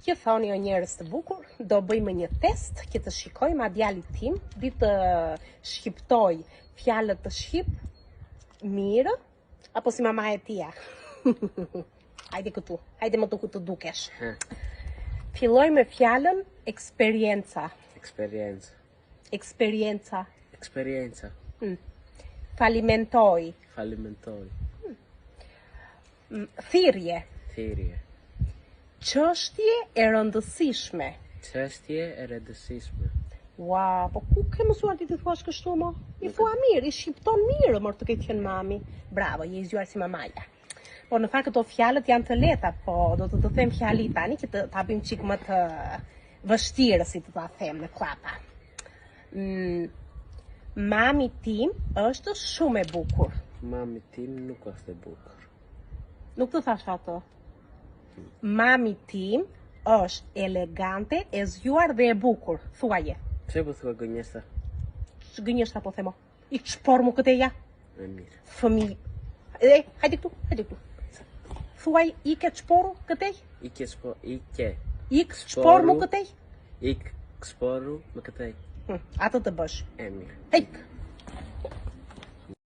Që thoni o njerëz të bukur, do bëjmë një test që të shikojmë a djalit tim di të shqiptoj fjalët të shqip mirë apo si mama e tia. Hajde këtu, hajde më të dukesh. Filloj me fjalën eksperienca. Eksperienca. Falimentoj. Thirrje. Çështje e rëndësishme. Ua, po ku ke mësuar ti të thuash kështu mo? I thua mirë, i shqipton mirë, mor të ketë qenë mami. Bravo, je i zgjuar si mamaja. Po në fakt këto fjalët janë të lehta, po do të them fjali tani që të hapim çik më të vështirë si të ta them në klapa. Mami tim është shumë e bukur. Mami tim nuk është e bukur. Nuk të thash ato. Mami tim është elegante, e zgjuar dhe e bukur. Thuaje. Pse po thua gënjeshta? Gënjeshta po themo. I shpor mu këteja. E mirë. Fëmijë. Hajde këtu. Thuaj ike çporu këtej? Ik Shpor mu këtej? Ik sporu më këtej. Atë të bësh. E mirë. Hejk.